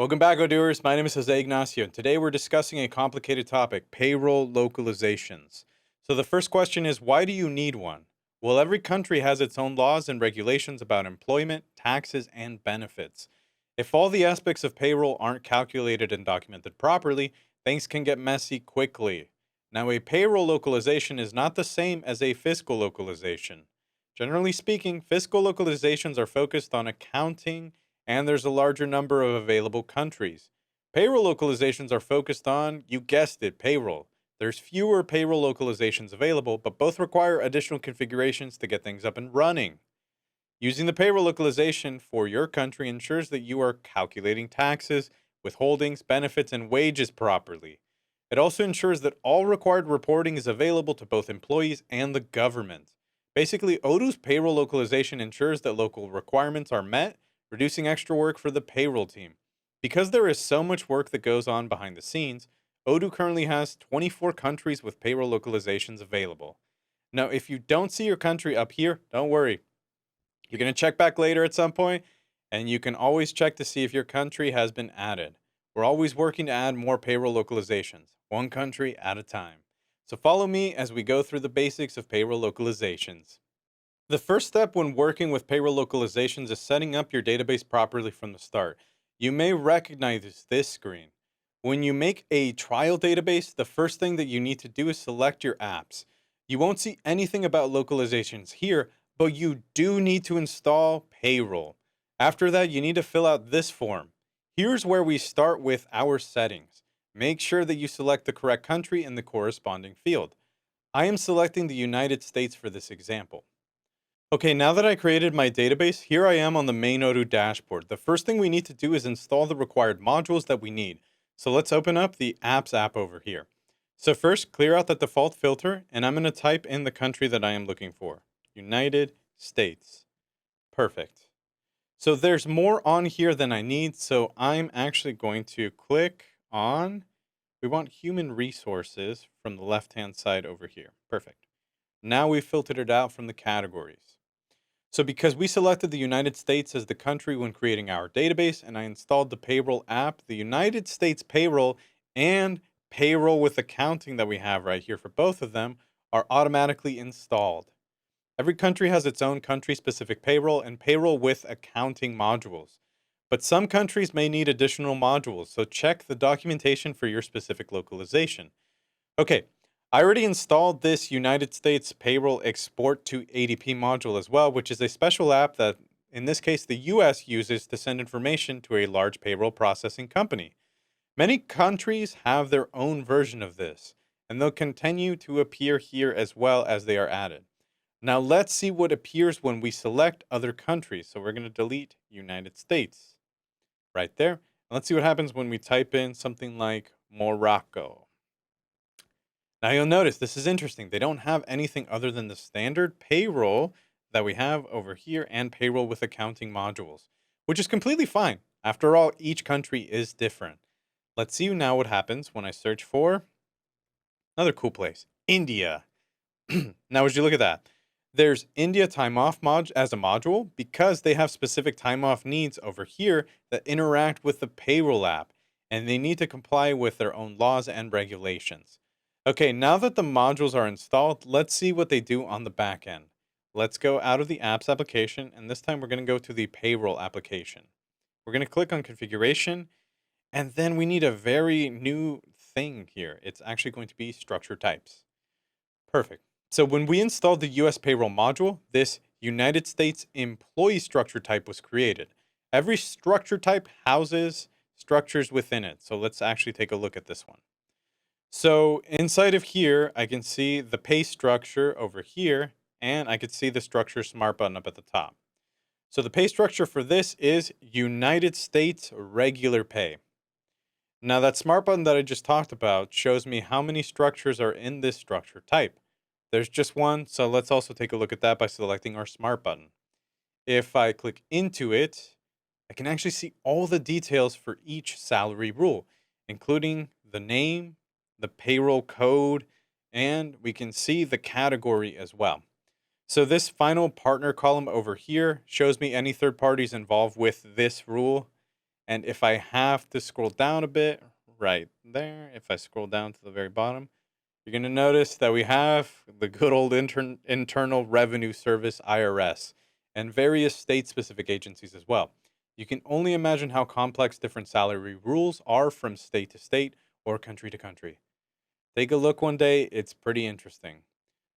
Welcome back, Odooers. My name is Jose Ignacio, and today we're discussing a complicated topic, payroll localizations. So the first question is, why do you need one? Well, every country has its own laws and regulations about employment, taxes, and benefits. If all the aspects of payroll aren't calculated and documented properly, things can get messy quickly. Now, a payroll localization is not the same as a fiscal localization. Generally speaking, fiscal localizations are focused on accounting and there's a larger number of available countries. Payroll localizations are focused on, you guessed it, payroll. There's fewer payroll localizations available, but both require additional configurations to get things up and running. Using the payroll localization for your country ensures that you are calculating taxes, withholdings, benefits, and wages properly. It also ensures that all required reporting is available to both employees and the government. Basically, Odoo's payroll localization ensures that local requirements are met, reducing extra work for the payroll team. Because there is so much work that goes on behind the scenes, Odoo currently has 24 countries with payroll localizations available. Now, if you don't see your country up here, don't worry. You're going to check back later at some point, and you can always check to see if your country has been added. We're always working to add more payroll localizations, one country at a time. So follow me as we go through the basics of payroll localizations. The first step when working with payroll localizations is setting up your database properly from the start. You may recognize this screen. When you make a trial database, the first thing that you need to do is select your apps. You won't see anything about localizations here, but you do need to install Payroll. After that, you need to fill out this form. Here's where we start with our settings. Make sure that you select the correct country in the corresponding field. I am selecting the United States for this example. Okay, now that I created my database, here I am on the main Odoo dashboard. The first thing we need to do is install the required modules that we need. So let's open up the Apps app over here. So first, clear out the default filter, and I'm going to type in the country that I am looking for. United States. Perfect. So there's more on here than I need, so I'm actually going to click on, we want human resources from the left-hand side over here. Perfect. Now we've filtered it out from the categories. So because we selected the United States as the country when creating our database and I installed the Payroll app, the United States Payroll and Payroll with Accounting that we have right here for both of them are automatically installed. Every country has its own country-specific payroll and payroll with accounting modules. But some countries may need additional modules, so check the documentation for your specific localization. Okay, I already installed this United States Payroll Export to ADP module as well, which is a special app that, in this case, the US uses to send information to a large payroll processing company. Many countries have their own version of this, and they'll continue to appear here as well as they are added. Now let's see what appears when we select other countries. So we're going to delete United States right there. And let's see what happens when we type in something like Morocco. Now you'll notice this is interesting. They don't have anything other than the standard payroll that we have over here and payroll with accounting modules, which is completely fine. After all, each country is different. Let's see now what happens when I search for another cool place, India. Now, as you look at that, there's India time off as a module because they have specific time off needs over here that interact with the payroll app, and they need to comply with their own laws and regulations. Okay, now that the modules are installed, let's see what they do on the back end. Let's go out of the apps application, and this time we're going to go to the payroll application. We're going to click on configuration, and then we need a very new thing here. It's actually going to be structure types. Perfect. So when we installed the US payroll module, this United States employee structure type was created. Every structure type houses structures within it. So let's actually take a look at this one. So inside of here, I can see the pay structure over here, and I could see the structure smart button up at the top. So the pay structure for this is United States regular pay. Now that smart button that I just talked about shows me how many structures are in this structure type. There's just one, so let's also take a look at that by selecting our smart button. If I click into it, I can actually see all the details for each salary rule, including the name, the payroll code, and we can see the category as well. So this final partner column over here shows me any third parties involved with this rule. And if I have to scroll down a bit, right there, if I scroll down to the very bottom, you're going to notice that we have the good old Internal Revenue Service, IRS, and various state specific agencies as well. You can only imagine how complex different salary rules are from state to state or country to country. Take a look one day, it's pretty interesting.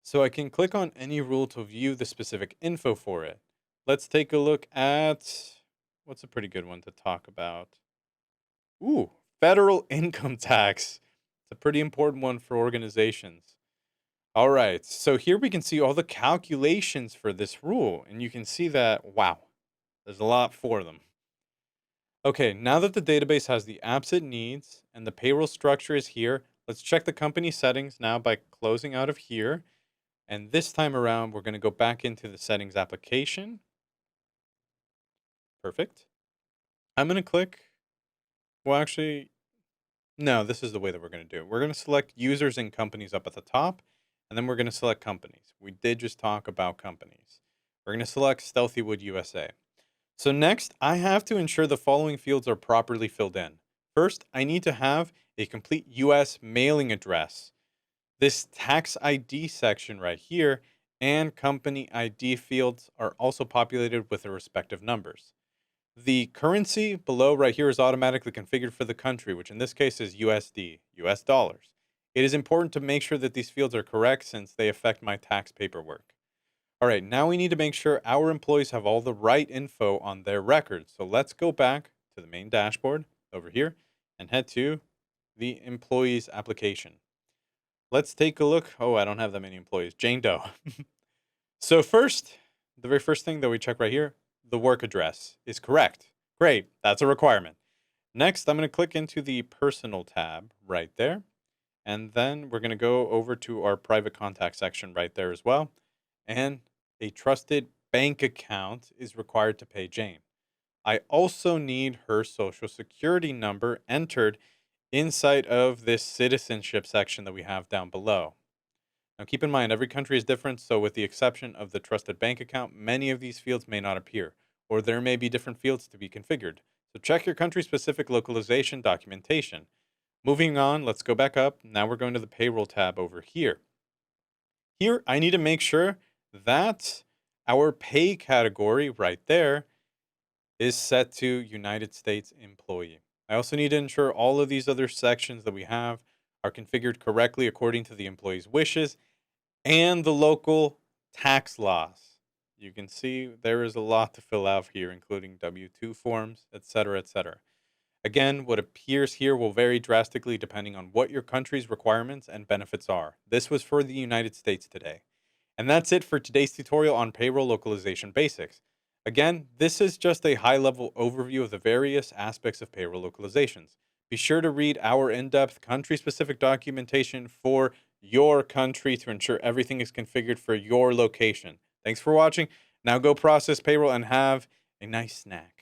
So I can click on any rule to view the specific info for it. Let's take a look at what's a pretty good one to talk about. Ooh, federal income tax. It's a pretty important one for organizations. All right, so here we can see all the calculations for this rule, and you can see that, wow, there's a lot for them. Okay, now that the database has the apps it needs and the payroll structure is here, let's check the company settings now by closing out of here. And this time around, we're going to go back into the settings application. Perfect. I'm going to click, well, actually, no, this is the way that we're going to do it. We're going to select users and companies up at the top, and then we're going to select companies. We did just talk about companies. We're going to select Stealthywood USA. So next, I have to ensure the following fields are properly filled in. First, I need to have a complete US mailing address. This tax ID section right here and company ID fields are also populated with their respective numbers. The currency below right here is automatically configured for the country, which in this case is USD, US dollars. It is important to make sure that these fields are correct since they affect my tax paperwork. All right, now we need to make sure our employees have all the right info on their records. So let's go back to the main dashboard over here and head to the employees application. Let's take a look. Oh, I don't have that many employees. Jane Doe. So first, the very first thing that we check right here, the work address is correct. Great, that's a requirement. Next, I'm going to click into the personal tab right there. And then we're going to go over to our private contact section right there as well. And a trusted bank account is required to pay Jane. I also need her social security number entered inside of this citizenship section that we have down below. Now, keep in mind, every country is different, so with the exception of the trusted bank account, many of these fields may not appear, or there may be different fields to be configured. So check your country specific localization documentation. Moving on, let's go back up. Now we're going to the payroll tab over here. Here, I need to make sure that our pay category right there is set to United States employee. I also need to ensure all of these other sections that we have are configured correctly according to the employee's wishes and the local tax laws. You can see there is a lot to fill out here, including W-2 forms, etc., etc. Again, what appears here will vary drastically depending on what your country's requirements and benefits are. This was for the United States today. And that's it for today's tutorial on payroll localization basics. Again, this is just a high-level overview of the various aspects of payroll localizations. Be sure to read our in-depth country-specific documentation for your country to ensure everything is configured for your location. Thanks for watching. Now go process payroll and have a nice snack.